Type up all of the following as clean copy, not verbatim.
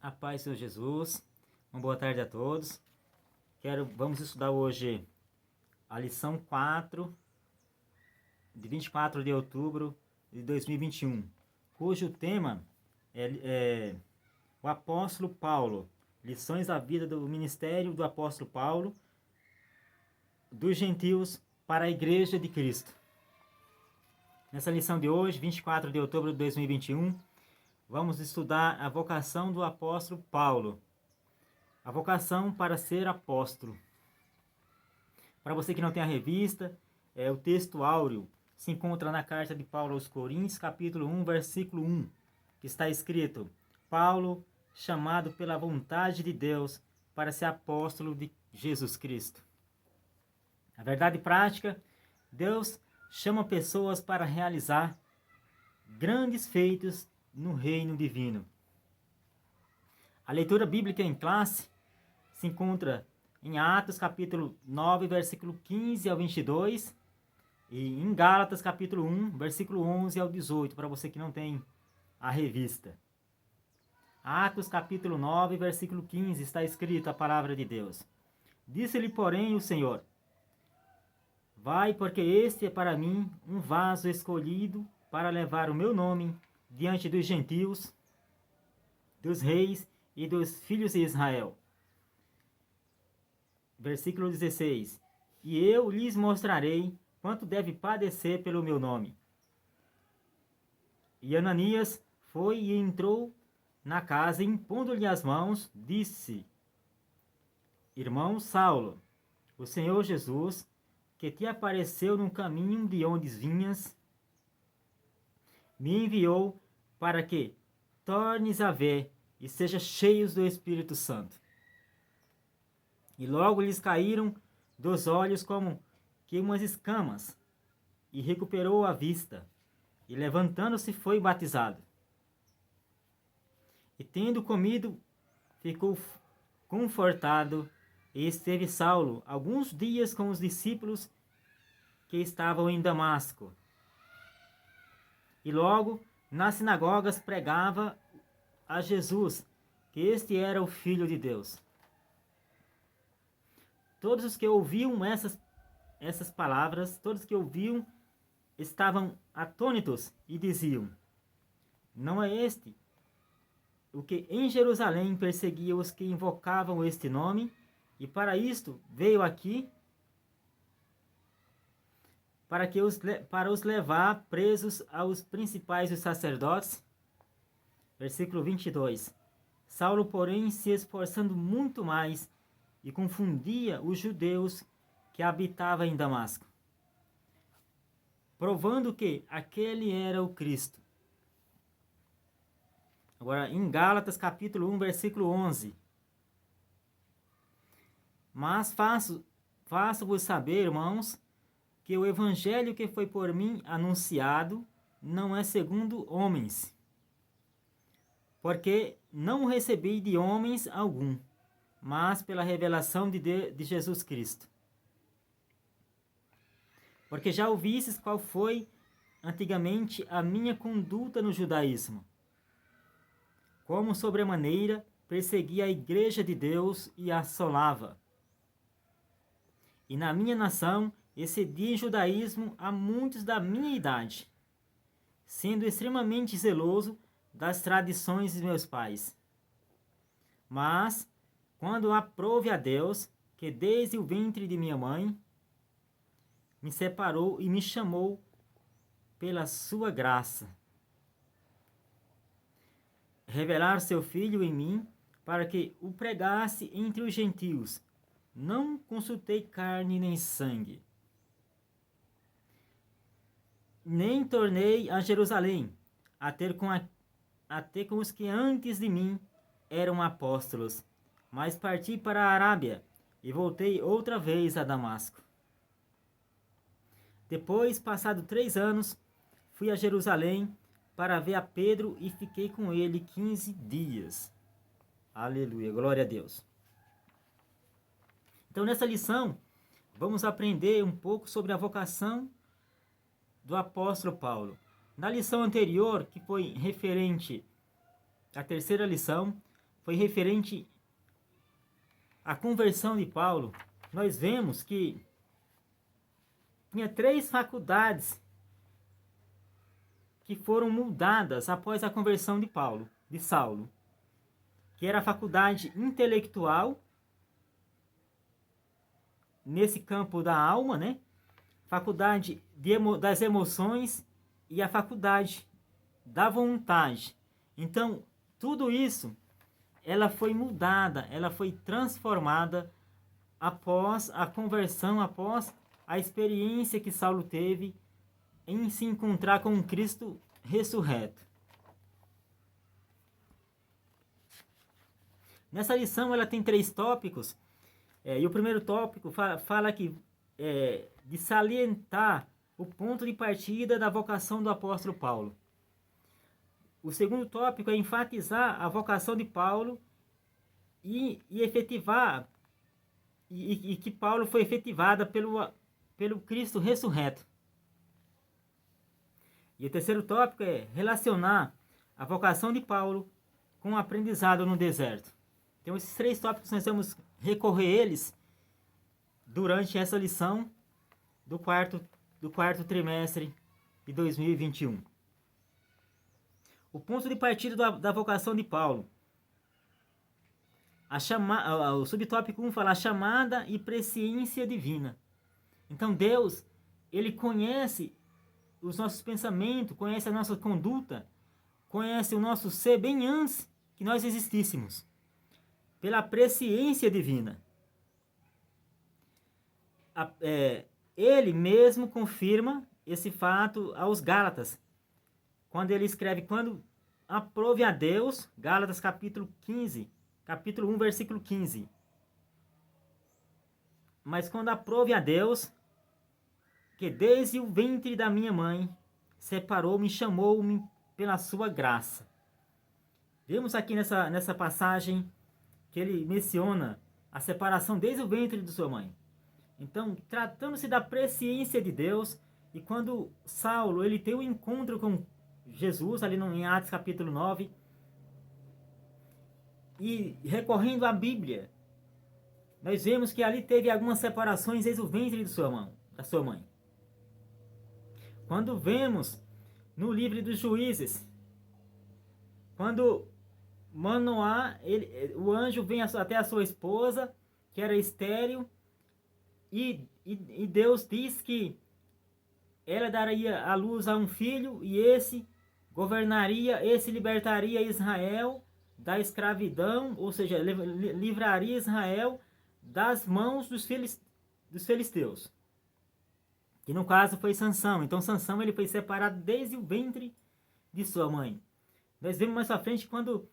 A paz do Senhor Jesus. Uma boa tarde a todos. Vamos estudar hoje a lição 4, de 24 de outubro de 2021, cujo tema é o apóstolo Paulo, lições da vida do ministério do apóstolo Paulo, dos gentios para a igreja de Cristo. Nessa lição de hoje, 24 de outubro de 2021, vamos estudar a vocação do apóstolo Paulo. A vocação para ser apóstolo. Para você que não tem a revista, o texto áureo se encontra na carta de Paulo aos Coríntios, capítulo 1, versículo 1, que está escrito: Paulo, chamado pela vontade de Deus para ser apóstolo de Jesus Cristo. A verdade prática, Deus chama pessoas para realizar grandes feitos no reino divino. A leitura bíblica em classe se encontra em Atos capítulo 9, versículo 15 ao 22 e em Gálatas capítulo 1, versículo 11 ao 18, para você que não tem a revista. Atos capítulo 9, versículo 15, está escrito a palavra de Deus. Disse-lhe, porém, o Senhor: vai, porque este é para mim um vaso escolhido para levar o meu nome diante dos gentios, dos reis e dos filhos de Israel. Versículo 16. E eu lhes mostrarei quanto deve padecer pelo meu nome. E Ananias foi e entrou na casa, impondo-lhe as mãos, disse: Irmão Saulo, o Senhor Jesus, que te apareceu no caminho de onde vinhas, me enviou para que tornes a ver e sejam cheios do Espírito Santo. E logo lhes caíram dos olhos como que umas escamas, e recuperou a vista, e levantando-se foi batizado. E tendo comido, ficou confortado, e esteve Saulo alguns dias com os discípulos que estavam em Damasco. E logo, nas sinagogas, pregava a Jesus, que este era o Filho de Deus. Todos os que ouviam essas palavras, todos que ouviam, estavam atônitos e diziam: não é este o que em Jerusalém perseguia os que invocavam este nome, e para isto veio aqui, para os levar presos aos principais dos sacerdotes? Versículo 22. Saulo, porém, se esforçando muito mais, e confundia os judeus que habitavam em Damasco, provando que aquele era o Cristo. Agora, em Gálatas capítulo 1, versículo 11. Mas faço-vos saber, irmãos, que o evangelho que foi por mim anunciado não é segundo homens, porque não o recebi de homens algum, mas pela revelação de Jesus Cristo. Porque já ouvistes qual foi antigamente a minha conduta no judaísmo, como sobremaneira perseguia a igreja de Deus e a assolava. E na minha nação excedi em judaísmo a muitos da minha idade, sendo extremamente zeloso das tradições de meus pais. Mas, quando aprouve a Deus, que desde o ventre de minha mãe me separou e me chamou pela sua graça, revelar seu Filho em mim, para que o pregasse entre os gentios, não consultei carne nem sangue, nem tornei a Jerusalém a ter com os que antes de mim eram apóstolos, mas parti para a Arábia e voltei outra vez a Damasco. Depois, passado 3 anos, fui a Jerusalém para ver a Pedro e fiquei com ele 15 dias. Aleluia, glória a Deus. Então, nessa lição, vamos aprender um pouco sobre a vocação do apóstolo Paulo. Na lição anterior, que foi referente à terceira lição, foi referente à conversão de Paulo. Nós vemos que tinha 3 faculdades que foram mudadas após a conversão de Saulo, que era a faculdade intelectual, nesse campo da alma, né? Faculdade das emoções e a faculdade da vontade. Então, tudo isso, ela foi mudada, ela foi transformada após a conversão, após a experiência que Saulo teve em se encontrar com Cristo ressurreto. Nessa lição ela tem 3 tópicos, e o primeiro tópico fala aqui de salientar o ponto de partida da vocação do apóstolo Paulo. O segundo tópico é enfatizar a vocação de Paulo e efetivar, e que Paulo foi efetivada pelo Cristo ressurreto. E o terceiro tópico é relacionar a vocação de Paulo com o aprendizado no deserto. Então, esses 3 tópicos nós vamos recorrer eles durante essa lição do quarto trimestre de 2021. O ponto de partida da vocação de Paulo. O subtópico 1 fala a chamada e presciência divina. Então, Deus, Ele conhece os nossos pensamentos, conhece a nossa conduta, conhece o nosso ser bem antes que nós existíssemos, pela presciência divina. Ele mesmo confirma esse fato aos Gálatas, quando ele escreve: quando aprove a Deus, Gálatas capítulo 1, versículo 15. Mas quando aprove a Deus, que desde o ventre da minha mãe separou-me e chamou-me pela sua graça. Vemos aqui nessa passagem que ele menciona a separação desde o ventre de sua mãe. Então, tratando-se da presciência de Deus, e quando Saulo ele tem um encontro com Jesus, ali em Atos capítulo 9, e recorrendo à Bíblia, nós vemos que ali teve algumas separações desde o ventre da sua mãe. Quando vemos no livro dos Juízes, quando Manoá, o anjo vem até a sua esposa, que era estéril, e Deus diz que ela daria à luz a um filho, e esse libertaria Israel da escravidão, ou seja, livraria Israel das mãos dos filisteus. Que no caso foi Sansão. Então Sansão ele foi separado desde o ventre de sua mãe. Nós vemos mais à frente quando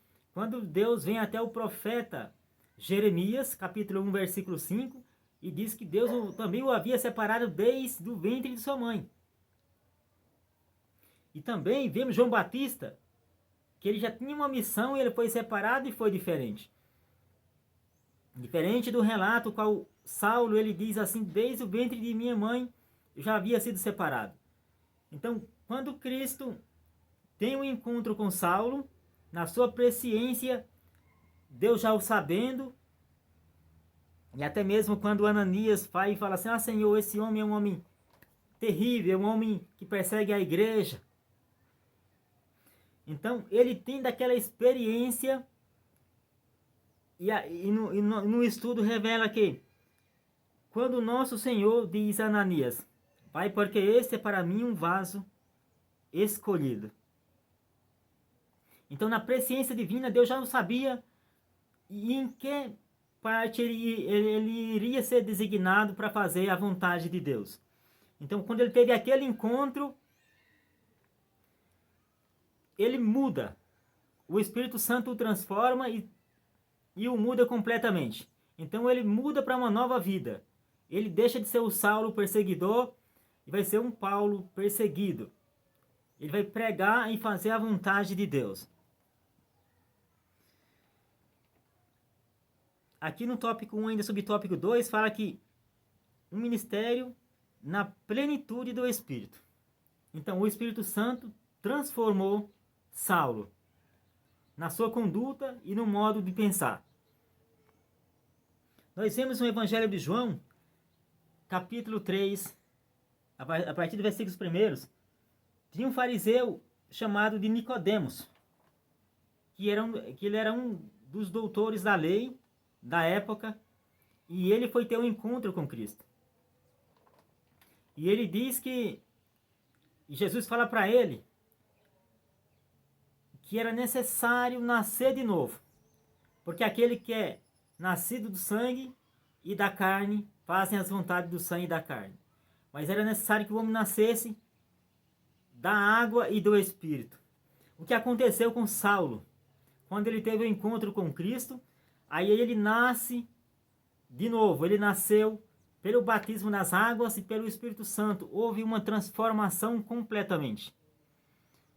Deus vem até o profeta Jeremias, capítulo 1, versículo 5, e diz que Deus também o havia separado desde o ventre de sua mãe. E também vemos João Batista, que ele já tinha uma missão e ele foi separado e foi diferente. Diferente do relato qual Saulo ele diz assim: desde o ventre de minha mãe eu já havia sido separado. Então, quando Cristo tem um encontro com Saulo, na sua presciência, Deus já o sabendo, e até mesmo quando Ananias vai e fala assim: Senhor, esse homem é um homem terrível, é um homem que persegue a igreja. Então, ele tem daquela experiência, e no estudo revela que, quando o nosso Senhor diz a Ananias: vai, porque esse é para mim um vaso escolhido. Então, na presciência divina, Deus já o sabia e em que parte ele iria ser designado para fazer a vontade de Deus. Então, quando ele teve aquele encontro, ele muda. O Espírito Santo o transforma e o muda completamente. Então, ele muda para uma nova vida. Ele deixa de ser o Saulo perseguidor e vai ser um Paulo perseguido. Ele vai pregar e fazer a vontade de Deus. Aqui no tópico 1, ainda subtópico 2, fala que um ministério na plenitude do Espírito. Então, o Espírito Santo transformou Saulo. na sua conduta e no modo de pensar. Nós vemos no Evangelho de João, capítulo 3, a partir dos versículos primeiros, tinha um fariseu chamado de Nicodemos, que ele era um dos doutores da lei da época, e ele foi ter um encontro com Cristo. E ele diz que Jesus fala para ele que era necessário nascer de novo, porque aquele que é nascido do sangue e da carne fazem as vontades do sangue e da carne. Mas era necessário que o homem nascesse da água e do Espírito. O que aconteceu com Saulo? Quando ele teve o um encontro com Cristo, aí ele nasce de novo. Ele nasceu pelo batismo nas águas e pelo Espírito Santo. Houve uma transformação completamente.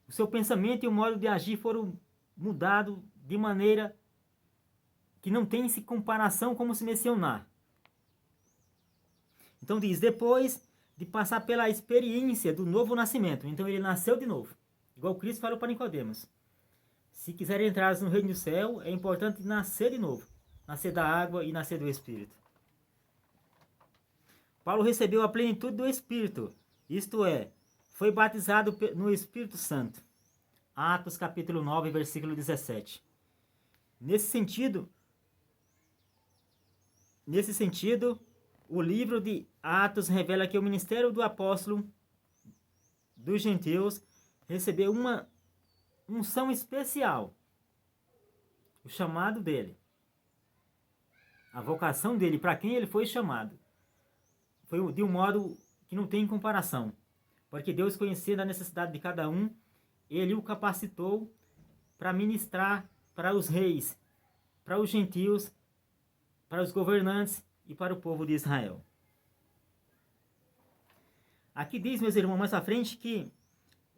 O seu pensamento e o modo de agir foram mudados de maneira que não tem se comparação como se mencionar. Então diz, depois de passar pela experiência do novo nascimento. Então ele nasceu de novo. Igual Cristo falou para Nicodemos. Se quiser entrar no reino do céu, é importante nascer de novo. Nascer da água e nascer do Espírito. Paulo recebeu a plenitude do Espírito. Isto é, foi batizado no Espírito Santo. Atos capítulo 9, versículo 17. Nesse sentido, o livro de Atos revela que o ministério do apóstolo dos gentios recebeu uma unção especial. O chamado dele. A vocação dele, para quem ele foi chamado. Foi de um modo que não tem comparação. Porque Deus, conhecendo a necessidade de cada um, ele o capacitou para ministrar para os reis, para os gentios, para os governantes e para o povo de Israel. Aqui diz, meus irmãos, mais à frente, que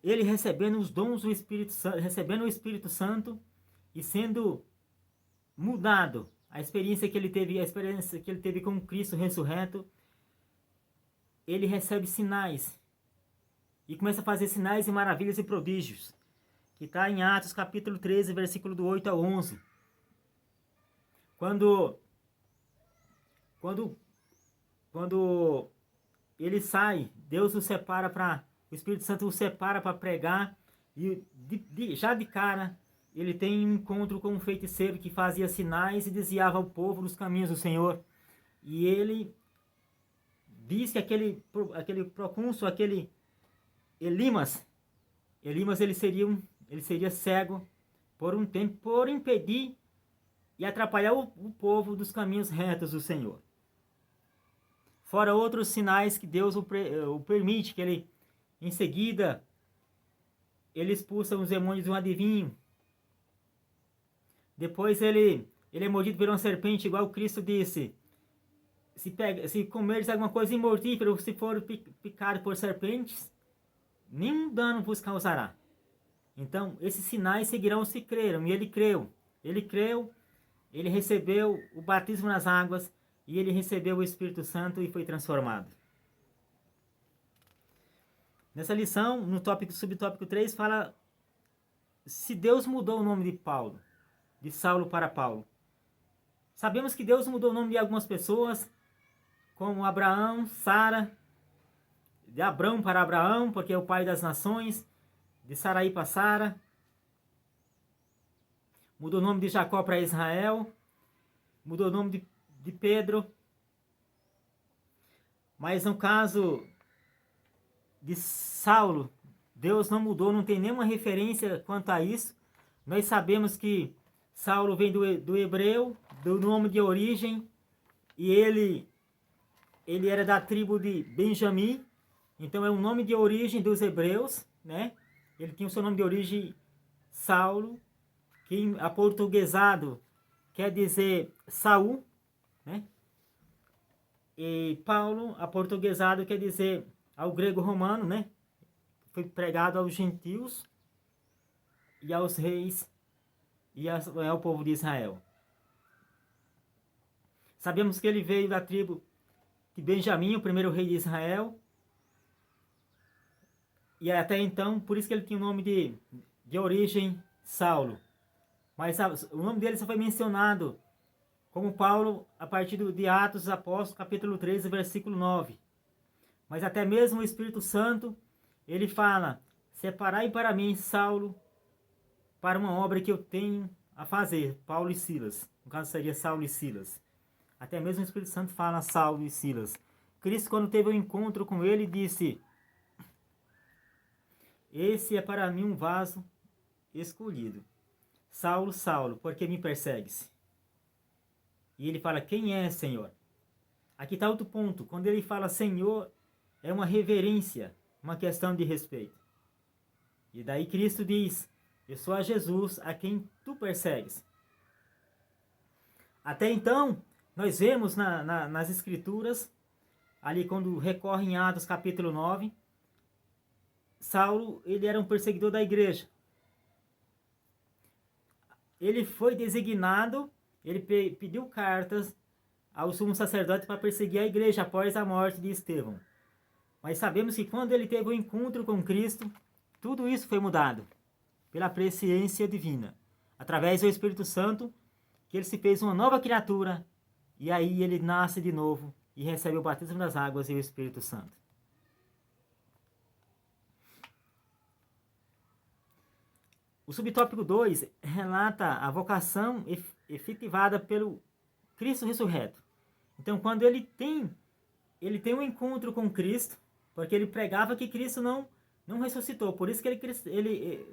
ele recebendo os dons do Espírito Santo, recebendo o Espírito Santo e sendo mudado, a experiência que ele teve com Cristo ressurreto, ele recebe sinais e começa a fazer sinais e maravilhas e prodígios, que está em Atos capítulo 13, versículo do 8 ao 11. Quando ele sai, Deus o separa o Espírito Santo o separa para pregar, e já de cara ele tem um encontro com um feiticeiro que fazia sinais e desviava o povo dos caminhos do Senhor. E ele diz que aquele procônsul, aquele Elimas ele seria cego por um tempo, por impedir e atrapalhar o povo dos caminhos retos do Senhor. Fora outros sinais que Deus o permite, que ele, em seguida, ele expulsa os demônios de um adivinho. Depois ele é mordido por uma serpente, igual Cristo disse. Se comeres alguma coisa imortífera, ou se for picado por serpentes, nenhum dano vos causará. Então, esses sinais seguirão se creram. E ele creu. Ele recebeu o batismo nas águas, e ele recebeu o Espírito Santo e foi transformado. Nessa lição, no subtópico 3, fala se Deus mudou o nome de Paulo, de Saulo para Paulo. Sabemos que Deus mudou o nome de algumas pessoas, como Abraão, Sara, de Abrão para Abraão, porque é o pai das nações, de Saraí para Sara. Mudou o nome de Jacó para Israel, mudou o nome de Pedro. Mas no caso de Saulo, Deus não mudou, não tem nenhuma referência quanto a isso. Nós sabemos que Saulo vem do hebreu, do nome de origem, e ele era da tribo de Benjamim, então é um nome de origem dos hebreus, né? Ele tinha o seu nome de origem Saulo, que aportuguesado quer dizer Saul, né? E Paulo, aportuguesado, quer dizer ao grego romano, né? Foi pregado aos gentios e aos reis e ao povo de Israel. Sabemos que ele veio da tribo de Benjamim, o primeiro rei de Israel. E até então, por isso que ele tinha o nome de origem Saulo. Mas o nome dele só foi mencionado como Paulo a partir de Atos dos Apóstolos, capítulo 13, versículo 9. Mas até mesmo o Espírito Santo, ele fala: separai para mim Saulo para uma obra que eu tenho a fazer, Paulo e Silas. No caso seria Saulo e Silas. Até mesmo o Espírito Santo fala Saulo e Silas. Cristo, quando teve um encontro com ele, disse: esse é para mim um vaso escolhido. Saulo, Saulo, por que me persegues? E ele fala: quem é, Senhor? Aqui está outro ponto. Quando ele fala Senhor, é uma reverência, uma questão de respeito. E daí Cristo diz: eu sou a Jesus a quem tu persegues. Até então, nós vemos nas Escrituras, ali quando recorre em Atos capítulo 9, Saulo, ele era um perseguidor da igreja. Ele foi designado, ele pediu cartas ao sumo sacerdote para perseguir a igreja após a morte de Estevão. Mas sabemos que quando ele teve o encontro com Cristo, tudo isso foi mudado pela presciência divina, através do Espírito Santo, que ele se fez uma nova criatura, e aí ele nasce de novo e recebe o batismo das águas e o Espírito Santo. O subtópico 2 relata a vocação efetivada pelo Cristo ressurreto. Então, quando ele tem um encontro com Cristo, porque ele pregava que Cristo não ressuscitou. Por isso que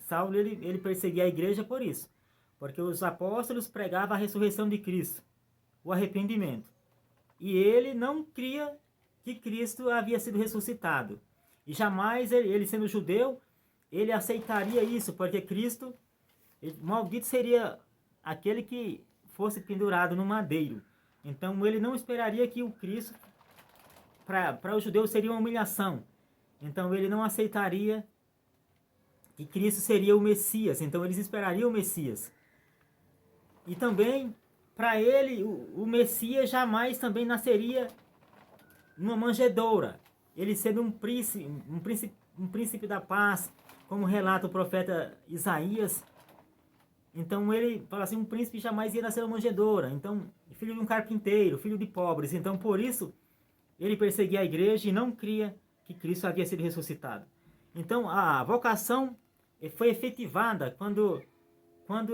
Saulo perseguia a igreja por isso. Porque os apóstolos pregavam a ressurreição de Cristo, o arrependimento. E ele não cria que Cristo havia sido ressuscitado. E jamais ele sendo judeu, ele aceitaria isso, porque Cristo, maldito seria aquele que fosse pendurado no madeiro. Então ele não esperaria que o Cristo, para os judeus seria uma humilhação. Então ele não aceitaria que Cristo seria o Messias. Então eles esperariam o Messias. E também, para ele, o Messias jamais também nasceria numa manjedoura. Ele sendo um príncipe da paz, como relata o profeta Isaías. Então ele fala assim: um príncipe jamais ia nascer numa manjedoura. Então, filho de um carpinteiro, filho de pobres. Então, por isso, ele perseguia a igreja e não cria que Cristo havia sido ressuscitado. Então, a vocação foi efetivada quando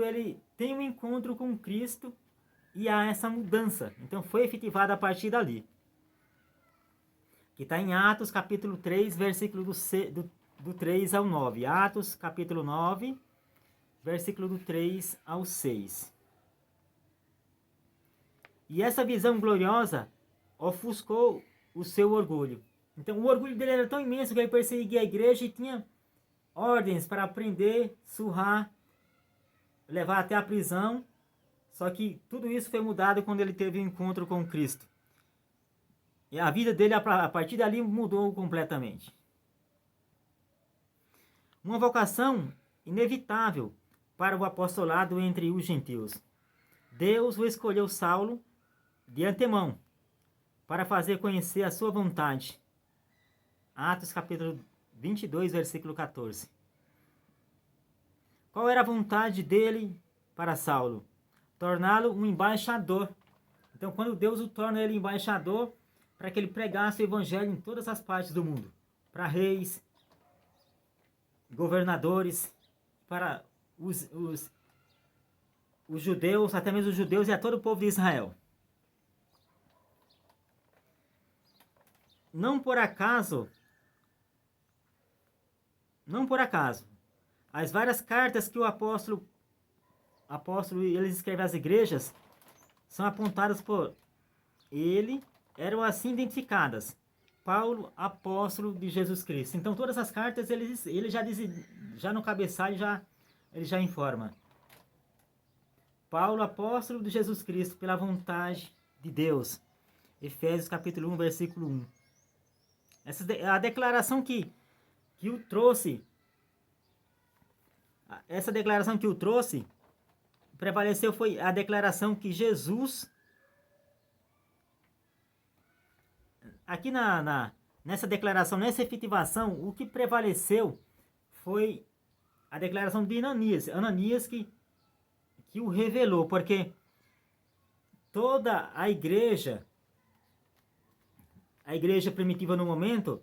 ele tem um encontro com Cristo e há essa mudança. Então, foi efetivada a partir dali. Que está em Atos, capítulo 3, versículo do 3 ao 9. Atos, capítulo 9, versículo do 3 ao 6. E essa visão gloriosa ofuscou o seu orgulho. Então, o orgulho dele era tão imenso que ele perseguia a igreja e tinha ordens para prender, surrar, levar até a prisão. Só que tudo isso foi mudado quando ele teve um encontro com Cristo. E a vida dele, a partir dali, mudou completamente. Uma vocação inevitável para o apostolado entre os gentios. Deus o escolheu Saulo de antemão para fazer conhecer a sua vontade. Atos capítulo 22, versículo 14. Qual era a vontade dele para Saulo? Torná-lo um embaixador. Então, quando Deus o torna ele embaixador, para que ele pregasse o evangelho em todas as partes do mundo, para reis, governadores, para os judeus, até mesmo os judeus e a todo o povo de Israel. Não por acaso, as várias cartas que o apóstolo ele escreve às igrejas são apontadas por ele, eram assim identificadas: Paulo, apóstolo de Jesus Cristo. Então todas as cartas ele já diz, já no cabeçalho ele já informa: Paulo, apóstolo de Jesus Cristo, pela vontade de Deus. Efésios capítulo 1, versículo 1. A declaração que o trouxe, prevaleceu foi a declaração que Jesus, aqui nessa declaração, nessa efetivação, o que prevaleceu foi a declaração de Ananias. Ananias que que o revelou, porque toda a igreja primitiva no momento,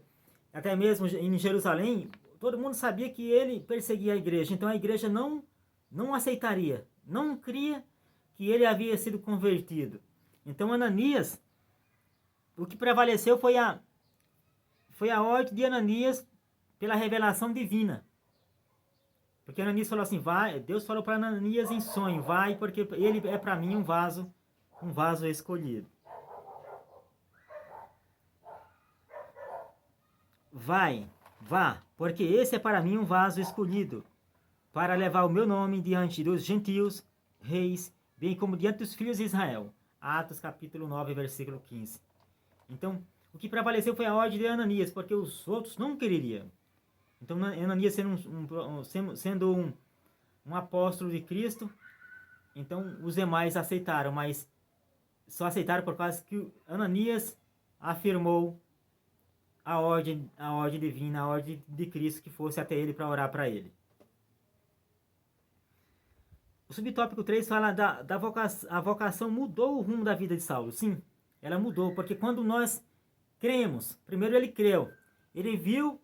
até mesmo em Jerusalém, todo mundo sabia que ele perseguia a igreja, então a igreja não aceitaria, não cria que ele havia sido convertido. Então Ananias, o que prevaleceu foi a ordem de Ananias pela revelação divina. Porque Ananias falou assim, vai, Deus falou para Ananias em sonho, vai, porque ele é para mim um vaso escolhido. Vai, vá, porque esse é para mim um vaso escolhido, para levar o meu nome diante dos gentios, reis, bem como diante dos filhos de Israel. Atos capítulo 9, versículo 15. Então, o que prevaleceu foi a ordem de Ananias, porque os outros não queriam. Então, Ananias sendo um apóstolo de Cristo, então os demais aceitaram, mas só aceitaram por causa que Ananias afirmou a ordem divina, a ordem de Cristo, que fosse até ele para orar para ele. O subtópico 3 fala da vocação. A vocação mudou o rumo da vida de Saulo. Sim, ela mudou, porque quando nós cremos, primeiro ele creu, ele viu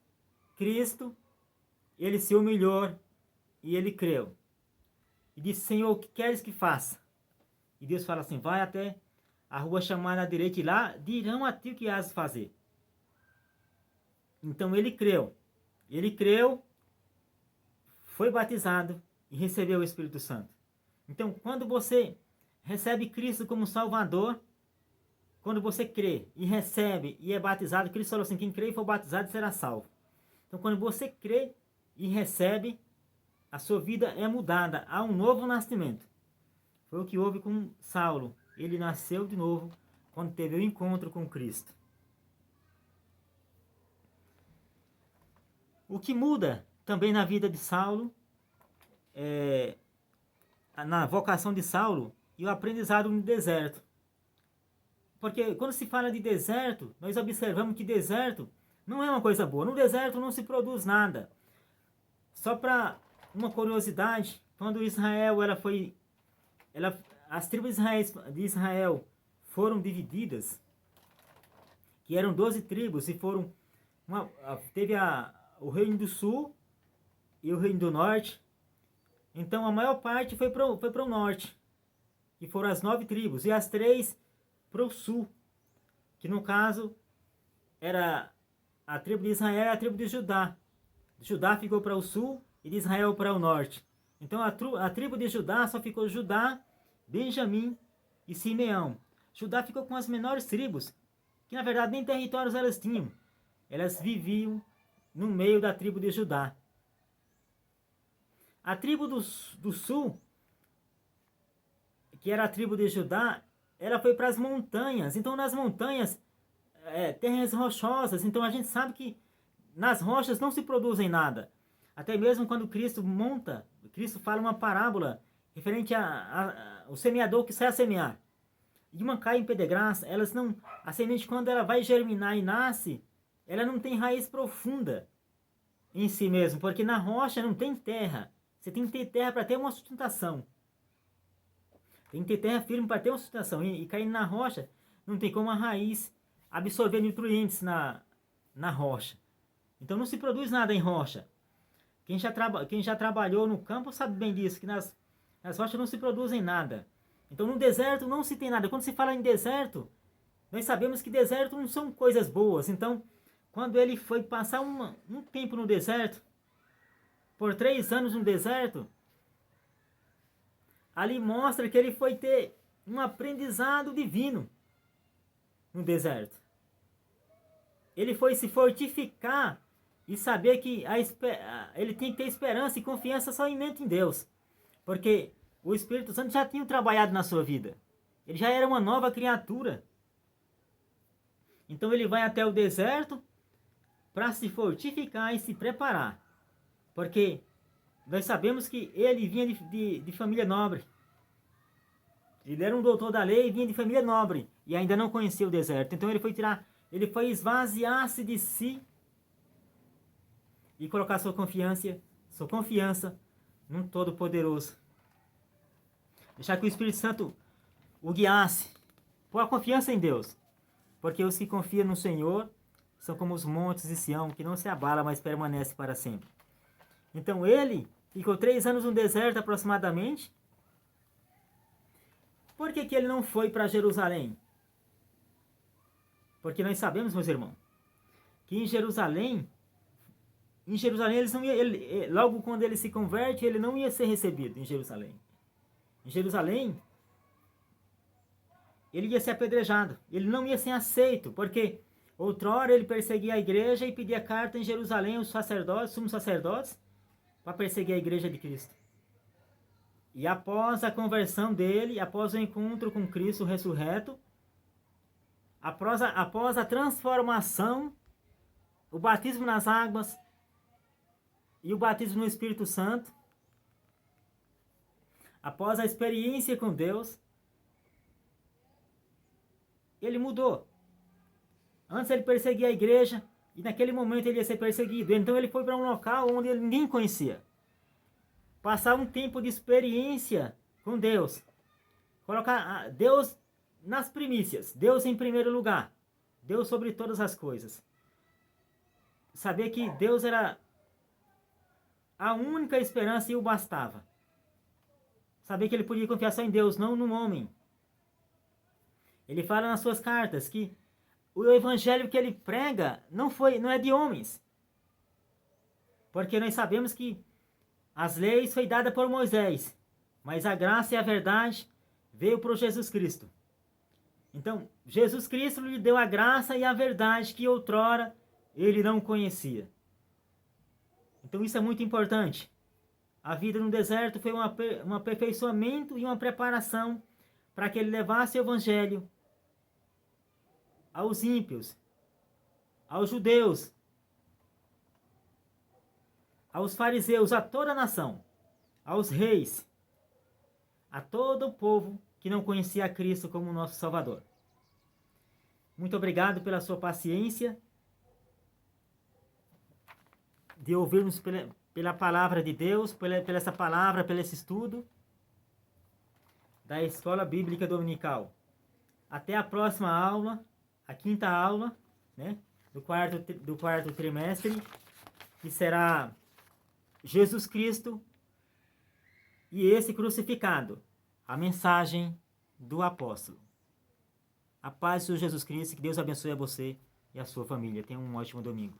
Cristo, ele se humilhou e ele creu. E disse, Senhor, o que queres que faça? E Deus fala assim, vai até a rua chamada à direita e lá dirão a ti o que has de fazer. Então ele creu, foi batizado e recebeu o Espírito Santo. Então quando você recebe Cristo como Salvador, quando você crê e recebe e é batizado, Cristo falou assim, quem crê e for batizado será salvo. Então quando você crê e recebe, a sua vida é mudada, há um novo nascimento. Foi o que houve com Saulo, ele nasceu de novo quando teve o encontro com Cristo. O que muda também na vida de Saulo, na vocação de Saulo, e o aprendizado no deserto. Porque quando se fala de deserto, nós observamos que deserto não é uma coisa boa. No deserto não se produz nada. Só para uma curiosidade, quando Israel as tribos de Israel foram divididas, que eram 12 tribos, e teve o reino do sul e o reino do norte. Então a maior parte foi para o norte, que foram as 9 tribos, e as 3 para o sul, que no caso era a tribo de Israel e a tribo de Judá. Judá ficou para o sul e de Israel para o norte. Então a tribo de Judá só ficou Judá, Benjamim e Simeão. Judá ficou com as menores tribos, que na verdade nem territórios elas tinham. Elas viviam no meio da tribo de Judá. A tribo do sul, que era a tribo de Judá, ela foi para as montanhas. Então nas montanhas, terras rochosas. Então a gente sabe que nas rochas não se produzem nada. Até mesmo quando Cristo fala uma parábola referente ao semeador que sai a semear. E uma cai em pedregais, a semente quando ela vai germinar e nasce, ela não tem raiz profunda em si mesmo, porque na rocha não tem terra. Você tem que ter terra para ter uma sustentação. Tem que ter terra firme para ter uma sustentação. E caindo na rocha, não tem como a raiz absorver nutrientes na rocha. Então não se produz nada em rocha. Quem já trabalhou no campo sabe bem disso, que nas rochas não se produzem nada. Então no deserto não se tem nada. Quando se fala em deserto, nós sabemos que deserto não são coisas boas. Então, quando ele foi passar um tempo no deserto, por 3 anos no deserto, ali mostra que ele foi ter um aprendizado divino no deserto. Ele foi se fortificar e saber que ele tem que ter esperança e confiança somente em Deus. Porque o Espírito Santo já tinha trabalhado na sua vida. Ele já era uma nova criatura. Então ele vai até o deserto para se fortificar e se preparar. Porque nós sabemos que ele vinha de família nobre. Ele era um doutor da lei e vinha de família nobre. E ainda não conhecia o deserto. Então ele foi esvaziar-se de si e colocar sua confiança num Todo-Poderoso. Deixar que o Espírito Santo o guiasse. Pôr a confiança em Deus. Porque os que confiam no Senhor são como os montes de Sião, que não se abala, mas permanece para sempre. Então ele ficou 3 anos no deserto aproximadamente. Por que ele não foi para Jerusalém? Porque nós sabemos, meus irmãos, que em Jerusalém eles não ia, logo quando ele se converte, ele não ia ser recebido em Jerusalém. Em Jerusalém, ele ia ser apedrejado, ele não ia ser aceito, porque outrora ele perseguia a igreja e pedia carta em Jerusalém aos sacerdotes, sumos sacerdotes, para perseguir a igreja de Cristo. E após a conversão dele, após o encontro com Cristo ressurreto, após a transformação, o batismo nas águas e o batismo no Espírito Santo, após a experiência com Deus, ele mudou. Antes ele perseguia a igreja e naquele momento ele ia ser perseguido. Então ele foi para um local onde ele ninguém conhecia. Passar um tempo de experiência com Deus. Colocar Deus nas primícias. Deus em primeiro lugar. Deus sobre todas as coisas. Saber que Deus era a única esperança e o bastava. Saber que ele podia confiar só em Deus, não no homem. Ele fala nas suas cartas que o evangelho que ele prega não é de homens. Porque nós sabemos que as leis foi dada por Moisés, mas a graça e a verdade veio por Jesus Cristo. Então, Jesus Cristo lhe deu a graça e a verdade que outrora ele não conhecia. Então isso é muito importante. A vida no deserto foi um aperfeiçoamento e uma preparação para que ele levasse o evangelho aos ímpios, aos judeus, aos fariseus, a toda a nação, aos reis, a todo o povo que não conhecia a Cristo como nosso Salvador. Muito obrigado pela sua paciência de ouvirmos pela palavra de Deus, pela essa palavra, pelo esse estudo da Escola Bíblica Dominical. Até a próxima aula, a 5ª aula, né, do quarto trimestre, que será Jesus Cristo e esse crucificado, a mensagem do apóstolo. A paz do Senhor Jesus Cristo, que Deus abençoe a você e a sua família. Tenha um ótimo domingo.